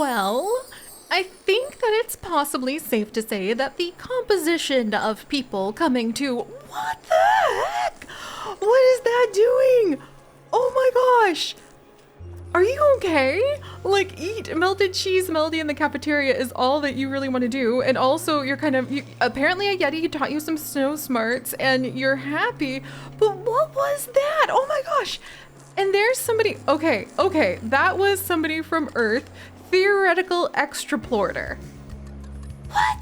Well, I think that it's possibly safe to say that the composition of people coming to... What the heck? What is that doing? Oh my gosh. Are you okay? Like, eat melted cheese melody in the cafeteria is all that you really want to do. And also you're apparently a Yeti taught you some snow smarts and you're happy. But what was that? Oh my gosh. And there's somebody, okay, that was somebody from Earth, theoretical extraplorer. What?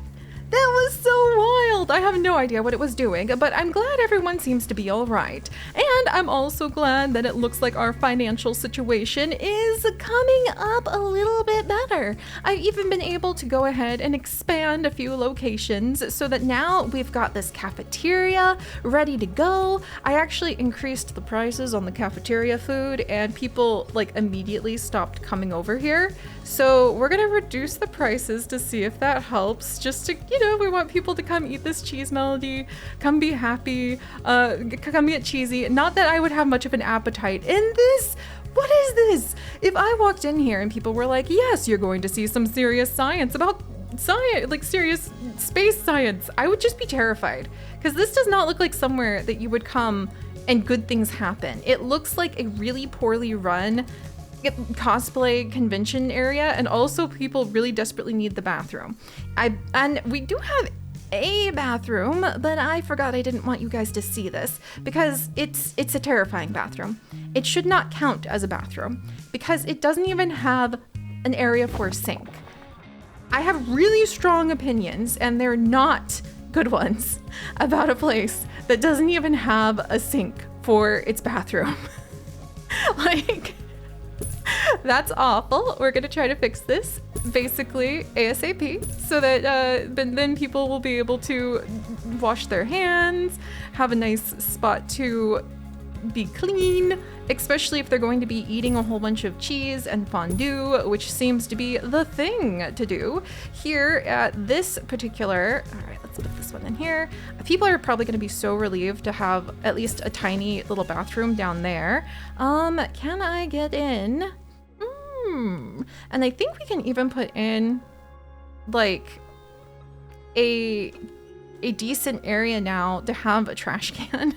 That was so wild. I have no idea what it was doing, but I'm glad everyone seems to be all right. And I'm also glad that it looks like our financial situation is coming up a little bit better. I've even been able to go ahead and expand a few locations so that now we've got this cafeteria ready to go. I actually increased the prices on the cafeteria food and people like immediately stopped coming over here. So we're gonna reduce the prices to see if that helps, just to, we want people to come eat this cheese melody, come be happy, come get cheesy. Not that I would have much of an appetite in this. What is this? If I walked in here and people were like, yes, you're going to see some serious science about science, like serious space science, I would just be terrified. Because this does not look like somewhere that you would come and good things happen. It looks like a really poorly run cosplay convention area, and also people really desperately need the bathroom. And we do have a bathroom, but I forgot I didn't want you guys to see this because it's a terrifying bathroom. It should not count as a bathroom because it doesn't even have an area for a sink. I have really strong opinions, and they're not good ones, about a place that doesn't even have a sink for its bathroom. Like, that's awful. We're gonna try to fix this basically ASAP so that then people will be able to wash their hands, have a nice spot to be clean, especially if they're going to be eating a whole bunch of cheese and fondue, which seems to be the thing to do here at this particular. All right, let's put this one in here. People are probably going to be so relieved to have at least a tiny little bathroom down there. Can I get in? And I think we can even put in like a decent area now to have a trash can.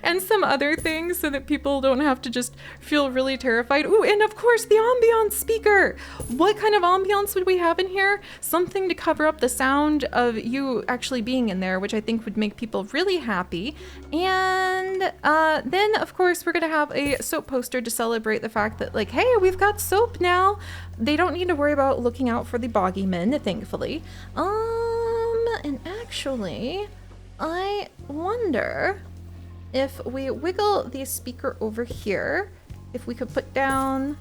And some other things so that people don't have to just feel really terrified. Ooh, and of course the ambiance speaker. What kind of ambiance would we have in here? Something to cover up the sound of you actually being in there, which I think would make people really happy. And then of course we're gonna have a soap poster to celebrate the fact that, like, hey, we've got soap now. They don't need to worry about looking out for the boggy men, thankfully. And actually, I wonder if we wiggle the speaker over here, if we could put down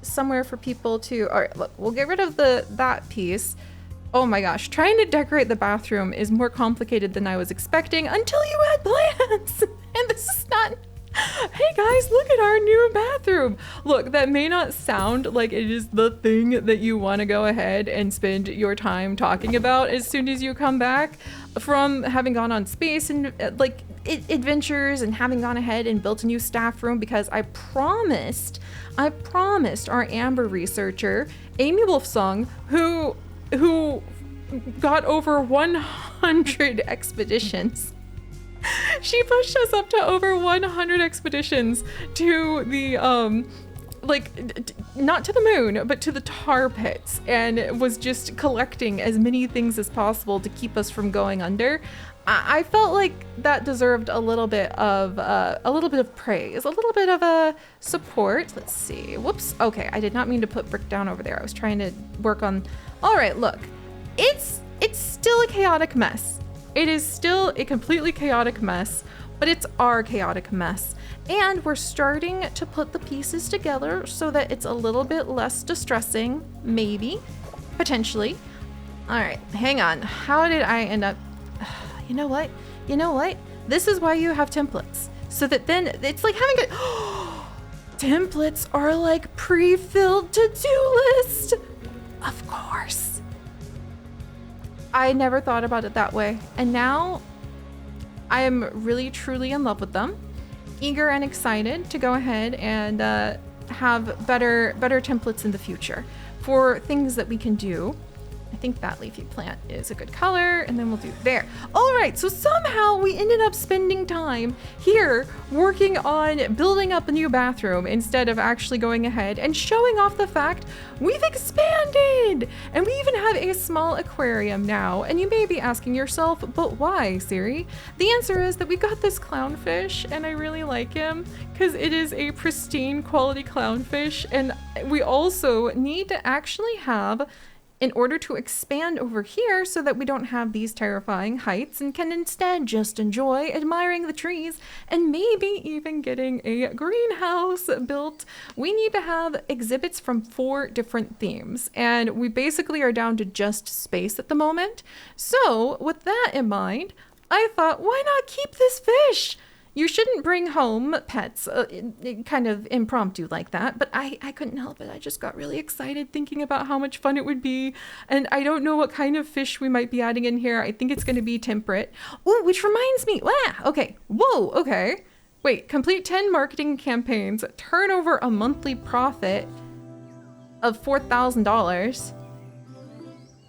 somewhere for people to, all right, look, we'll get rid of that piece. Oh my gosh, trying to decorate the bathroom is more complicated than I was expecting until you had plans. And this is not, hey guys, look at our new bathroom. Look, that may not sound like it is the thing that you want to go ahead and spend your time talking about as soon as you come back from having gone on space and like adventures and having gone ahead and built a new staff room, because I promised our Amber researcher, Amy Wolfsong, who got over 100 expeditions. She pushed us up to over 100 expeditions to the not to the moon, but to the tar pits, and was just collecting as many things as possible to keep us from going under. I felt like that deserved a little bit of praise, a little bit of a support. Let's see. Whoops. Okay, I did not mean to put brick down over there. I was trying to work on. All right, look, it's still a chaotic mess. It is still a completely chaotic mess, but it's our chaotic mess. And we're starting to put the pieces together so that it's a little bit less distressing, maybe, potentially. All right, hang on. How did I end up? You know what? This is why you have templates. So that then it's like having templates are like pre-filled to-do list. Of course. I never thought about it that way. And now I am really truly in love with them. Eager and excited to go ahead and have better templates in the future for things that we can do. I think that leafy plant is a good color, and then we'll do there. All right, so somehow we ended up spending time here working on building up a new bathroom instead of actually going ahead and showing off the fact we've expanded. And we even have a small aquarium now. And you may be asking yourself, but why, Siri? The answer is that we got this clownfish, and I really like him because it is a pristine quality clownfish. And we also need to actually have, in order to expand over here so that we don't have these terrifying heights and can instead just enjoy admiring the trees and maybe even getting a greenhouse built, we need to have exhibits from 4 different themes. And we basically are down to just space at the moment. So with that in mind, I thought, why not keep this fish? You shouldn't bring home pets kind of impromptu like that, but I couldn't help it. I just got really excited thinking about how much fun it would be. And I don't know what kind of fish we might be adding in here. I think it's going to be temperate. Oh, which reminds me. Okay. Whoa. Okay. Wait, complete 10 marketing campaigns, turn over a monthly profit of $4,000.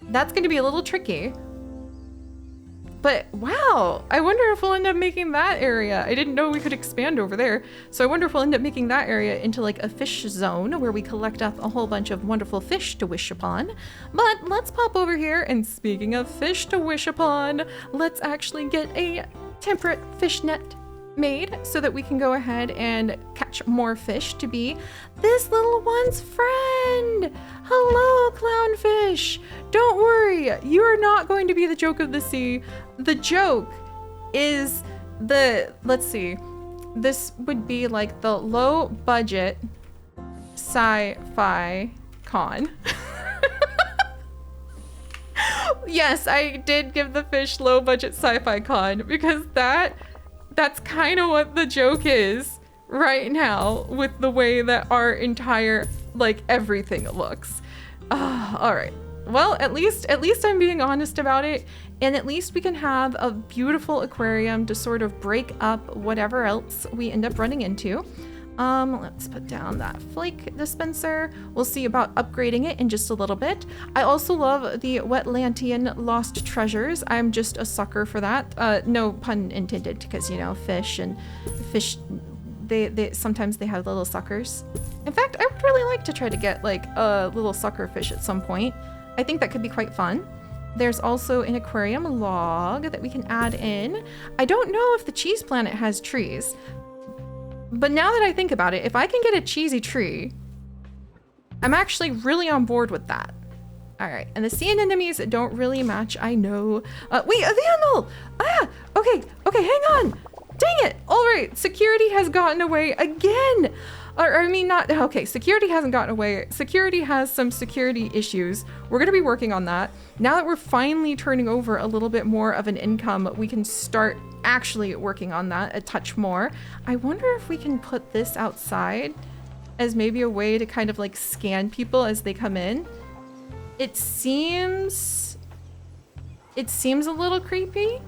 That's going to be a little tricky. But wow, I wonder if we'll end up making that area. I didn't know we could expand over there. So I wonder if we'll end up making that area into like a fish zone where we collect up a whole bunch of wonderful fish to wish upon. But let's pop over here, and speaking of fish to wish upon, let's actually get a temperate fish net made so that we can go ahead and catch more fish to be this little one's friend. Hello, clownfish. Don't worry, you are not going to be the joke of the sea. The joke is let's see, this would be like the low budget sci-fi con. Yes, I did give the fish low budget sci-fi con because that's kind of what the joke is right now with the way that our entire, like, everything looks. All right. Well, at least I'm being honest about it, and at least we can have a beautiful aquarium to sort of break up whatever else we end up running into. Let's put down that flake dispenser. We'll see about upgrading it in just a little bit. I also love the Wetlantian Lost Treasures. I'm just a sucker for that. No pun intended, because, you know, fish, they sometimes they have little suckers. In fact, I would really like to try to get like a little sucker fish at some point. I think that could be quite fun. There's also an aquarium log that we can add in. I don't know if the cheese planet has trees, but now that I think about it, if I can get a cheesy tree, I'm actually really on board with that. All right, and the sea anemones don't really match, I know. Wait, a vandal! Okay, hang on. Dang it, all right, security has gotten away again. I mean, not, okay, security hasn't gotten away. Security has some security issues. We're gonna be working on that. Now that we're finally turning over a little bit more of an income, we can start actually working on that a touch more. I wonder if we can put this outside as maybe a way to kind of like scan people as they come in. It seems a little creepy.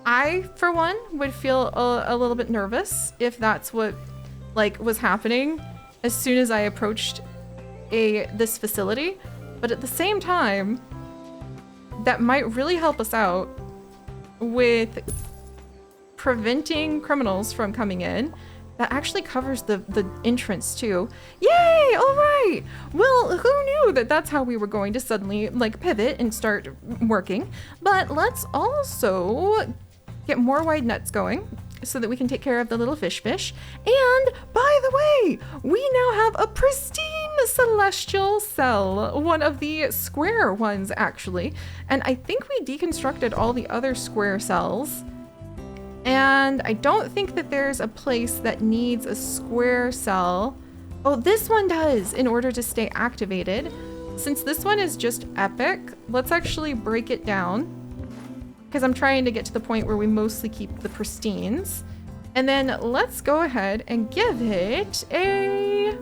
I, for one, would feel a little bit nervous if that's what like was happening as soon as I approached this facility. But at the same time, that might really help us out with preventing criminals from coming in. That actually covers the entrance too. Yay! All right. Well, who knew that that's how we were going to suddenly like pivot and start working? But let's also get more wide nets going so that we can take care of the little fish. And by the way, we now have a pristine celestial cell, one of the square ones actually. And I think we deconstructed all the other square cells. And I don't think that there's a place that needs a square cell. Oh, this one does in order to stay activated. Since this one is just epic, let's actually break it down, because I'm trying to get to the point where we mostly keep the pristines. And then let's go ahead and give it a,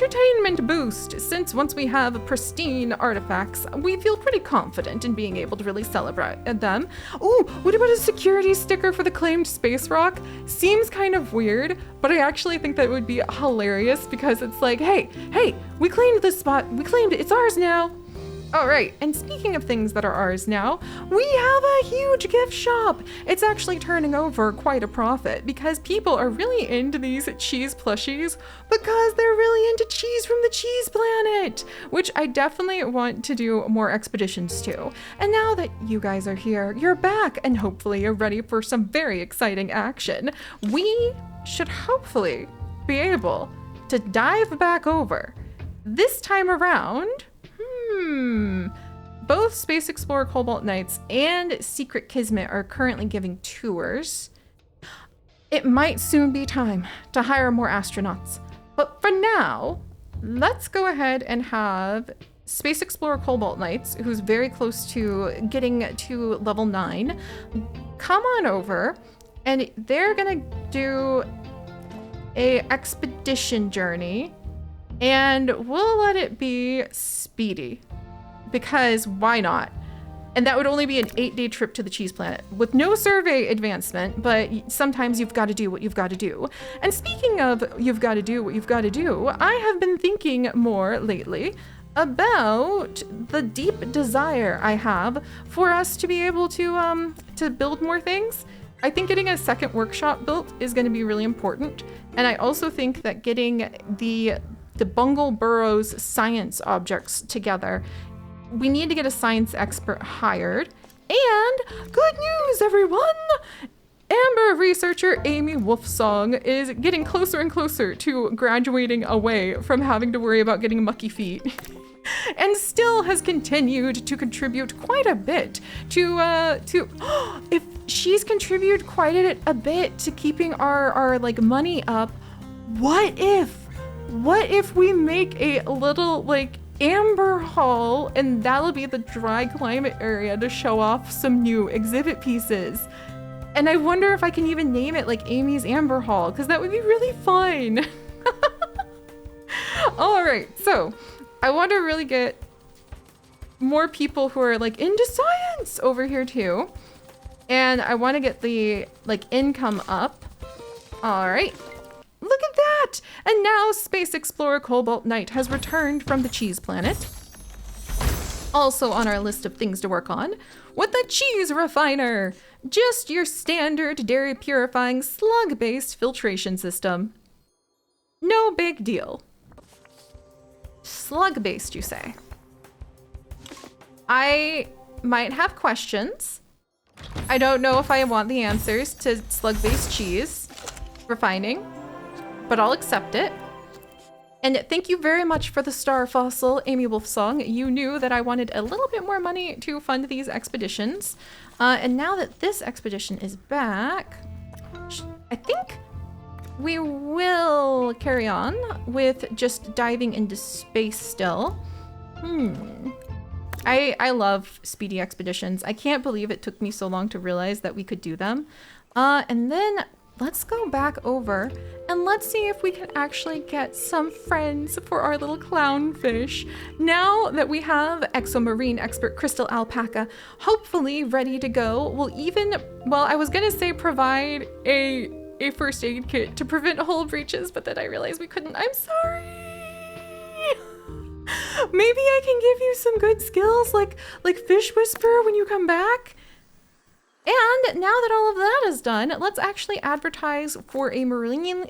entertainment boost, since once we have pristine artifacts, we feel pretty confident in being able to really celebrate them. Ooh, what about a security sticker for the claimed space rock? Seems kind of weird, but I actually think that would be hilarious because it's like, hey, we claimed this spot, we claimed it, it's ours now. All right, and speaking of things that are ours now, we have a huge gift shop. It's actually turning over quite a profit because people are really into these cheese plushies because they're really into cheese from the cheese planet, which I definitely want to do more expeditions to. And now that you guys are here, you're back, and hopefully you're ready for some very exciting action. We should hopefully be able to dive back over. This time around, both Space Explorer Cobalt Knights and Secret Kismet are currently giving tours. It might soon be time to hire more astronauts, but for now, let's go ahead and have Space Explorer Cobalt Knights, who's very close to getting to level 9, come on over, and they're gonna do a expedition journey, and we'll let it be speedy. Because why not? And that would only be an 8-day trip to the cheese planet with no survey advancement, but sometimes you've got to do what you've got to do. And speaking of you've got to do what you've got to do, I have been thinking more lately about the deep desire I have for us to be able to build more things. I think getting a second workshop built is going to be really important. And I also think that getting the Bungle Burrows science objects together, we need to get a science expert hired. And good news, everyone! Amber researcher Amy Wolfsong is getting closer and closer to graduating away from having to worry about getting mucky feet. And still has continued to contribute quite a bit if she's contributed quite a bit to keeping our like money up, what if we make a little like Amber Hall, and that'll be the dry climate area to show off some new exhibit pieces. And I wonder if I can even name it like Amy's Amber Hall, because that would be really fun. All right, so I want to really get more people who are like into science over here too. And I want to get the like income up. All right. Look at that! And now Space Explorer Cobalt Knight has returned from the cheese planet. Also on our list of things to work on, with the cheese refiner. Just your standard dairy purifying slug-based filtration system. No big deal. Slug-based, you say? I might have questions. I don't know if I want the answers to slug-based cheese refining, but I'll accept it. And thank you very much for the star fossil, Amy Wolfsong. You knew that I wanted a little bit more money to fund these expeditions. And now that this expedition is back, I think we will carry on with just diving into space still. I love speedy expeditions. I can't believe it took me so long to realize that we could do them. And then let's go back over and let's see if we can actually get some friends for our little clownfish. Now that we have Exomarine expert Crystal Alpaca hopefully ready to go, we'll even, well, I was gonna say provide a first aid kit to prevent hull breaches, but then I realized we couldn't. I'm sorry. Maybe I can give you some good skills like fish whisper when you come back. And now that all of that is done, let's actually advertise for a marine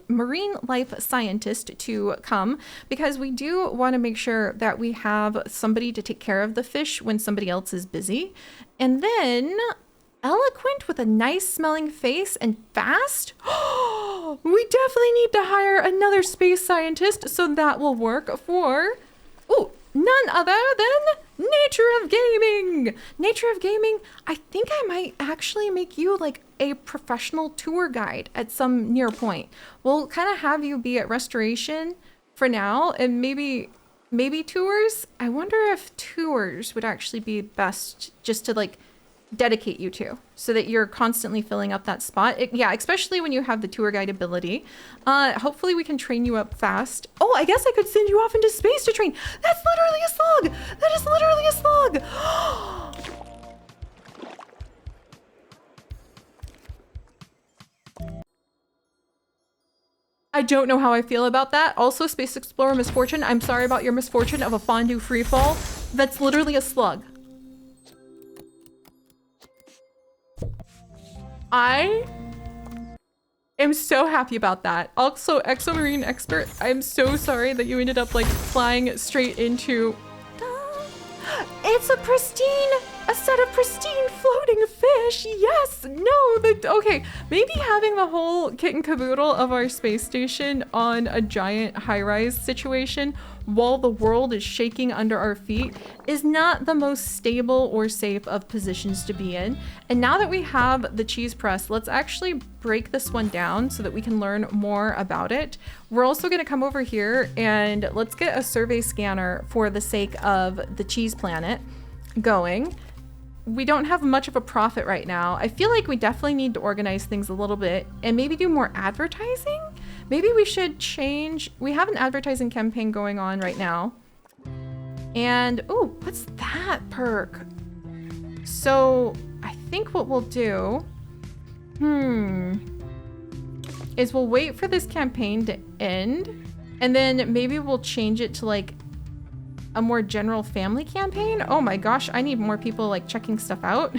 life scientist to come, because we do want to make sure that we have somebody to take care of the fish when somebody else is busy. And then eloquent with a nice smelling face and fast. We definitely need to hire another space scientist, so that will work for none other than Nature of Gaming. Nature of Gaming, I think I might actually make you like a professional tour guide at some near point. We'll kind of have you be at restoration for now, and maybe tours. I wonder if tours would actually be best, just to like dedicate you to so that you're constantly filling up that spot. Yeah, especially when you have the tour guide ability. Hopefully we can train you up fast. Oh, I guess I could send you off into space to train. That's literally a slug. That is literally a slug. I don't know how I feel about that. Also, Space Explorer Misfortune, I'm sorry about your misfortune of a fondue freefall. That's literally a slug. I am so happy about that. Also, Exomarine Expert, I'm so sorry that you ended up like flying straight into... It's a set of pristine floating fish. Yes, no, okay. Maybe having the whole kit and caboodle of our space station on a giant high-rise situation while the world is shaking under our feet is not the most stable or safe of positions to be in. And now that we have the cheese press, let's actually break this one down so that we can learn more about it. We're also gonna come over here and let's get a survey scanner for the sake of the cheese planet going. We don't have much of a profit right now. I feel like we definitely need to organize things a little bit and maybe do more advertising. Maybe we should change. We have an advertising campaign going on right now. And, oh, what's that perk? So I think what we'll do, is we'll wait for this campaign to end and then maybe we'll change it to like a more general family campaign. Oh my gosh, I need more people like checking stuff out.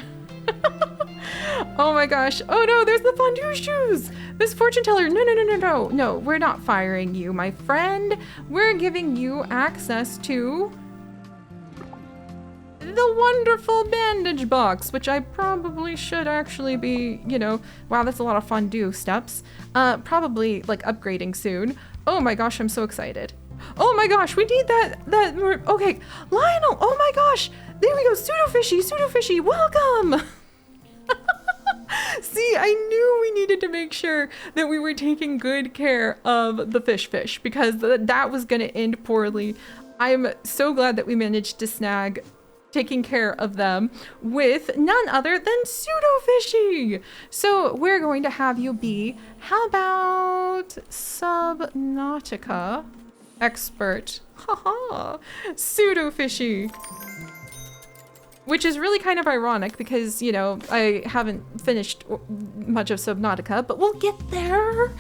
Oh my gosh. Oh no, there's the fondue shoes. Miss Fortune Teller, no, we're not firing you, my friend. We're giving you access to the wonderful bandage box, which I probably should actually be, you know, wow, that's a lot of fondue steps. Probably like upgrading soon. Oh my gosh, I'm so excited. Oh my gosh, we need that, okay, Lionel, oh my gosh, there we go, pseudo fishy, welcome. See, I knew we needed to make sure that we were taking good care of the fish because that was gonna end poorly. I'm so glad that we managed to snag taking care of them with none other than pseudo fishy. So we're going to have you be, how about Subnautica Expert, haha, pseudo fishy. Which is really kind of ironic because, you know, I haven't finished much of Subnautica, but we'll get there.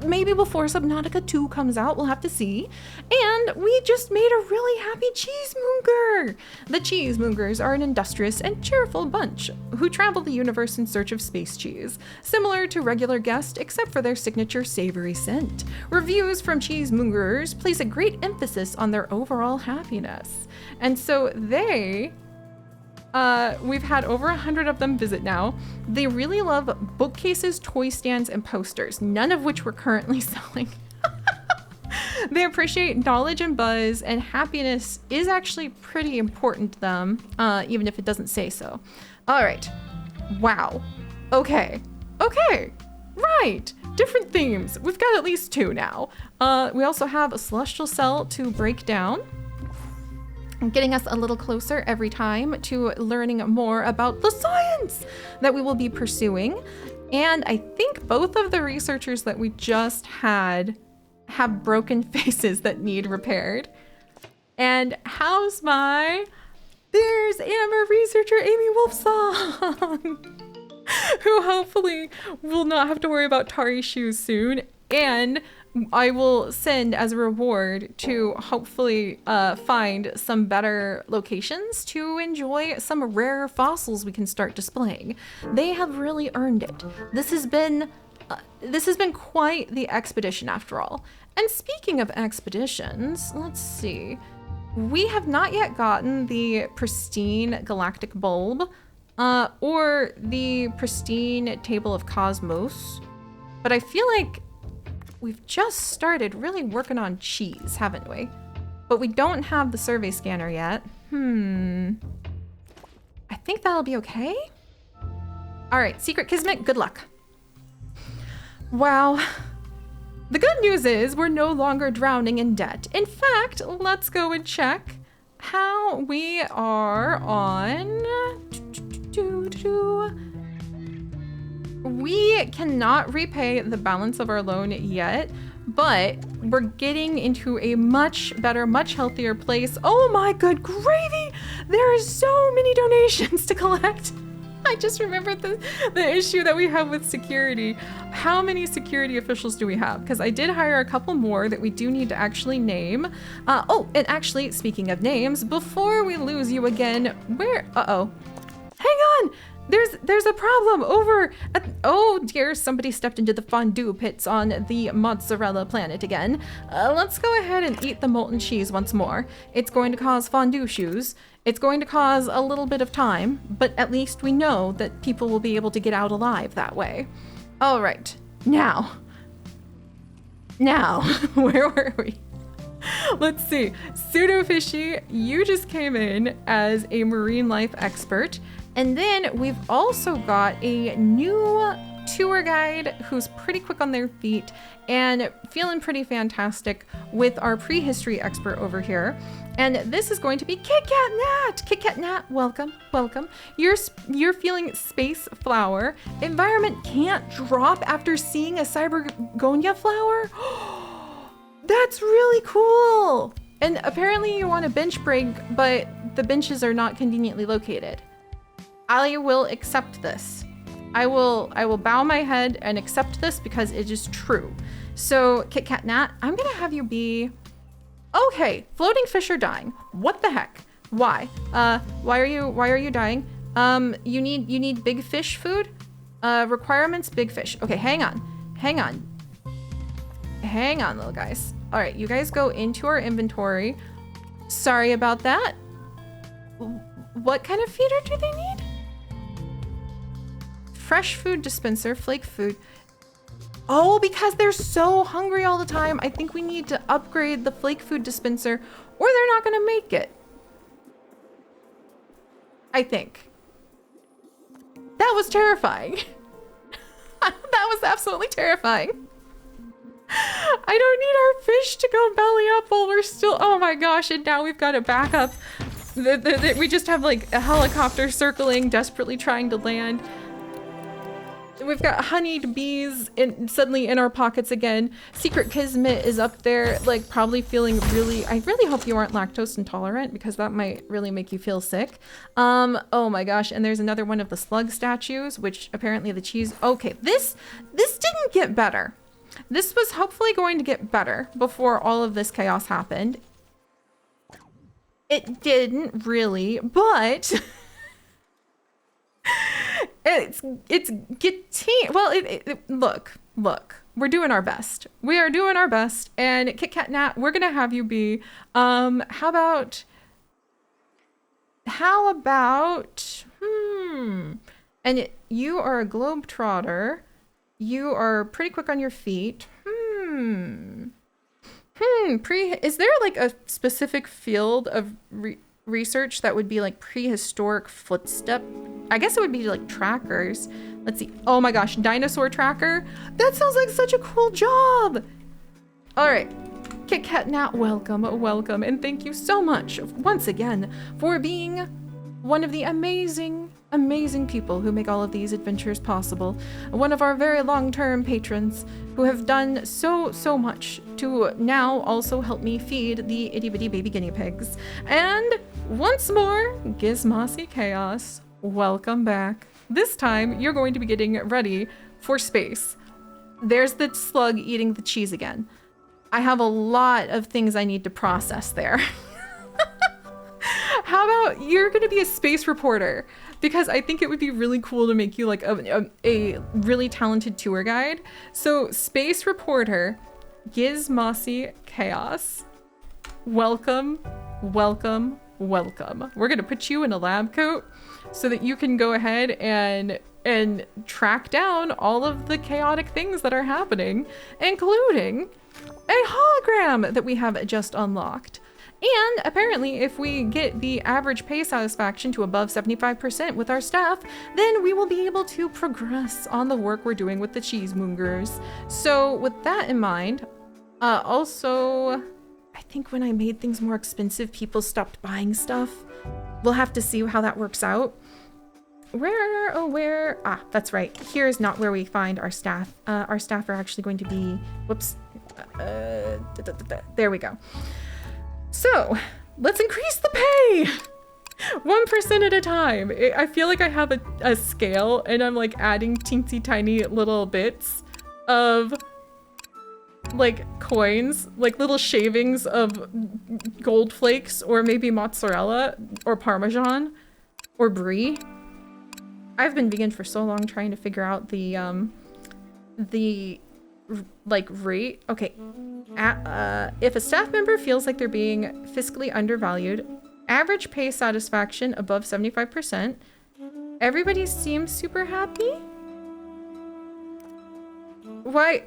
Maybe before Subnautica 2 comes out, we'll have to see. And we just made a really happy Cheese-Monger. The Cheese-Mongers are an industrious and cheerful bunch who travel the universe in search of space cheese, similar to regular guests except for their signature savory scent. Reviews from Cheese-Mongers place a great emphasis on their overall happiness. And so they... we've had over 100 of them visit now. They really love bookcases, toy stands, and posters, none of which we're currently selling. They appreciate knowledge and buzz, and happiness is actually pretty important to them, even if it doesn't say so. All right. Wow. Okay. Right. Different themes. We've got at least 2 now. We also have a celestial cell to break down, getting us a little closer every time to learning more about the science that we will be pursuing. And I think both of the researchers that we just had have broken faces that need repaired. And how's there's Amber researcher Amy Wolfsong, who hopefully will not have to worry about tarry shoes soon. And I will send as a reward to hopefully find some better locations to enjoy some rare fossils we can start displaying. They have really earned it. This has been quite the expedition after all. And speaking of expeditions, let's see. We have not yet gotten the pristine galactic bulb or the pristine table of cosmos, but I feel like we've just started really working on cheese, haven't we? But we don't have the survey scanner yet. I think that'll be okay. All right, Secret Kismet, good luck. Wow. The good news is we're no longer drowning in debt. In fact, let's go and check how we are on We cannot repay the balance of our loan yet, but we're getting into a much better, much healthier place. Oh my good gravy! There are so many donations to collect. I just remembered the issue that we have with security. How many security officials do we have? Because I did hire a couple more that we do need to actually name. Oh, and actually, speaking of names, before we lose you again, where, uh-oh. Hang on! There's a problem over at, oh dear, somebody stepped into the fondue pits on the mozzarella planet again. Let's go ahead and eat the molten cheese once more. It's going to cause fondue shoes. It's going to cause a little bit of time, but at least we know that people will be able to get out alive that way. All right, now, where were we? Let's see, Pseudo Fishy, you just came in as a marine life expert. And then we've also got a new tour guide who's pretty quick on their feet and feeling pretty fantastic with our prehistory expert over here. And this is going to be Kit Kat Nat. Kit Kat Nat, welcome, welcome. You're feeling space flower. Environment can't drop after seeing a cybergonia flower. That's really cool. And apparently you want a bench break, but the benches are not conveniently located. I will accept this. I will bow my head and accept this because it is true. So Kit Kat Nat, I'm gonna have you be, okay, floating fish are dying. What the heck? Why? Why are you dying? You need big fish food? Requirements, big fish. Okay, hang on, little guys. All right, you guys go into our inventory. Sorry about that. What kind of feeder do they need? Fresh food dispenser, flake food. Oh, because they're so hungry all the time. I think we need to upgrade the flake food dispenser or they're not gonna make it. I think. That was terrifying. That was absolutely terrifying. I don't need our fish to go belly up while we're still, oh my gosh, and now we've got a backup. We just have like a helicopter circling, desperately trying to land. We've got honeyed bees suddenly in our pockets again. Secret Kismet is up there, like probably feeling really, I really hope you aren't lactose intolerant because that might really make you feel sick. Oh my gosh, and there's another one of the slug statues, which apparently the cheese, okay, this didn't get better. This was hopefully going to get better before all of this chaos happened. It didn't really, but it's getting, well, look, we're doing our best. We are doing our best. And Kit Kat Nat, we're gonna have you be, how about, and you are a globetrotter. You are pretty quick on your feet. Is there like a specific field of research that would be like prehistoric footstep? I guess it would be like trackers. Let's see. Oh my gosh, dinosaur tracker. That sounds like such a cool job. All right, Kit Kat Nat, welcome. And thank you so much once again for being one of the amazing people who make all of these adventures possible. One of our very long-term patrons who have done so much to now also help me feed the itty-bitty baby guinea pigs. And once more, Gizmossy Chaos, welcome back. This time, you're going to be getting ready for space. There's the slug eating the cheese again. I have a lot of things I need to process there. How about you're gonna be a space reporter? Because I think it would be really cool to make you like a really talented tour guide. So space reporter, Gizmossy Chaos, welcome. We're gonna put you in a lab coat so that you can go ahead and track down all of the chaotic things that are happening, including a hologram that we have just unlocked. And apparently, if we get the average pay satisfaction to above 75% with our staff, then we will be able to progress on the work we're doing with the Cheese-Mongers. So with that in mind, also, I think when I made things more expensive, people stopped buying stuff. We'll have to see how that works out. where? Ah, that's right. Here is not where we find our staff. Our staff are actually going to be, whoops. There we go. So, let's increase the pay! 1% at a time. I feel like I have a scale and I'm like adding teensy tiny little bits of like coins, like little shavings of gold flakes or maybe mozzarella or Parmesan or brie. I've been vegan for so long trying to figure out the like rate. Okay. If a staff member feels like they're being fiscally undervalued, average pay satisfaction above 75%, everybody seems super happy. Why?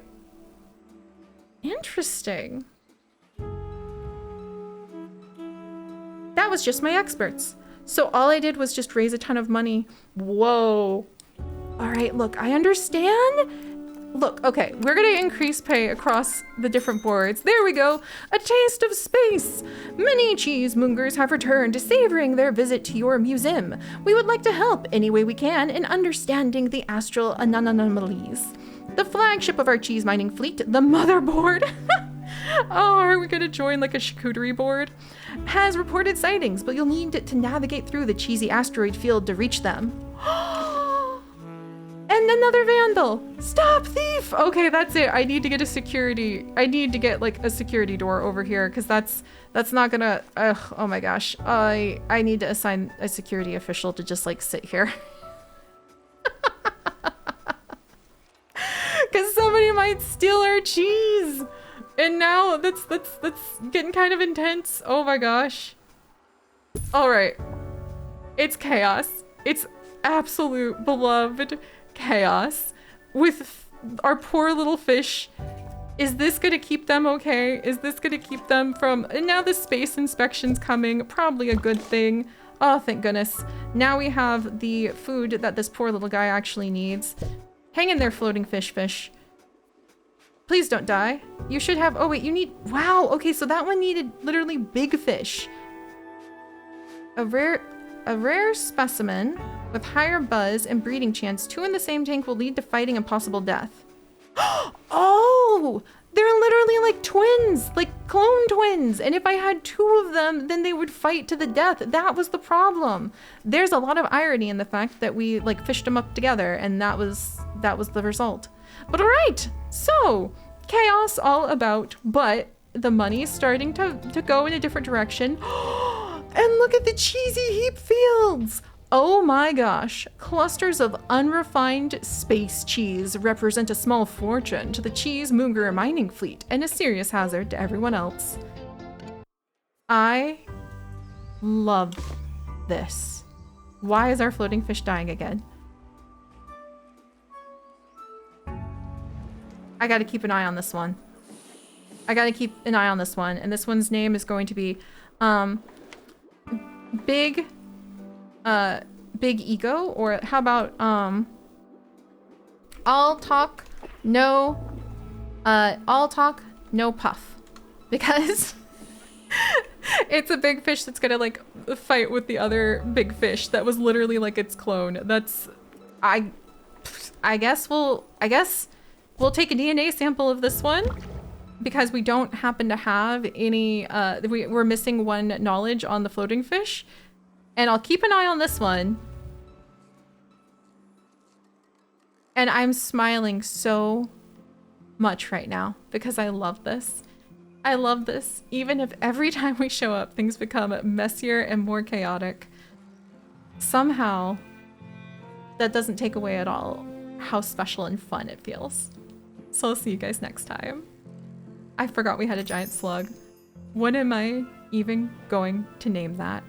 Interesting. That was just my experts. So all I did was just raise a ton of money. Whoa. All right, look, I understand. Look, okay, we're gonna increase pay across the different boards. There we go. A taste of space. Many cheesemongers have returned, savoring their visit to your museum. We would like to help any way we can in understanding the astral anomalies. The flagship of our cheese mining fleet, the motherboard. Oh, are we gonna join like a charcuterie board? Has reported sightings, but you'll need to navigate through the cheesy asteroid field to reach them. And another vandal! Stop thief! Okay, that's it. I need to get a security. I need to get like a security door over here because that's not gonna. Oh my gosh. I need to assign a security official to just like sit here. Because somebody might steal our cheese. And now that's getting kind of intense. Oh my gosh. All right. It's chaos. It's absolute beloved chaos with our poor little fish. Is this gonna keep them okay? Is this gonna keep them from... And now the space inspection's coming. Probably a good thing. Oh, thank goodness. Now we have the food that this poor little guy actually needs. Hang in there, floating fish. Please don't die. You should have... Oh, wait, you need... Wow, okay, so that one needed literally big fish. A rare specimen with higher buzz and breeding chance. 2 in the same tank will lead to fighting and possible death. Oh! They're literally like twins! Like clone twins! And if I had 2 of them, then they would fight to the death. That was the problem. There's a lot of irony in the fact that we like fished them up together and that was the result. But all right, so chaos all about, but the money's starting to go in a different direction. And look at the cheesy heap fields. Oh my gosh, clusters of unrefined space cheese represent a small fortune to the Cheese-Monger mining fleet and a serious hazard to everyone else. I love this. Why is our floating fish dying again? I gotta keep an eye on this one. And this one's name is going to be Big Ego, or how about all talk no puff, because it's a big fish that's gonna like fight with the other big fish that was literally like its clone. That's I guess we'll take a DNA sample of this one because we don't happen to have any, we're missing one knowledge on the floating fish. And I'll keep an eye on this one. And I'm smiling so much right now because I love this. I love this. Even if every time we show up, things become messier and more chaotic. Somehow, that doesn't take away at all how special and fun it feels. So I'll see you guys next time. I forgot we had a giant slug. What am I even going to name that?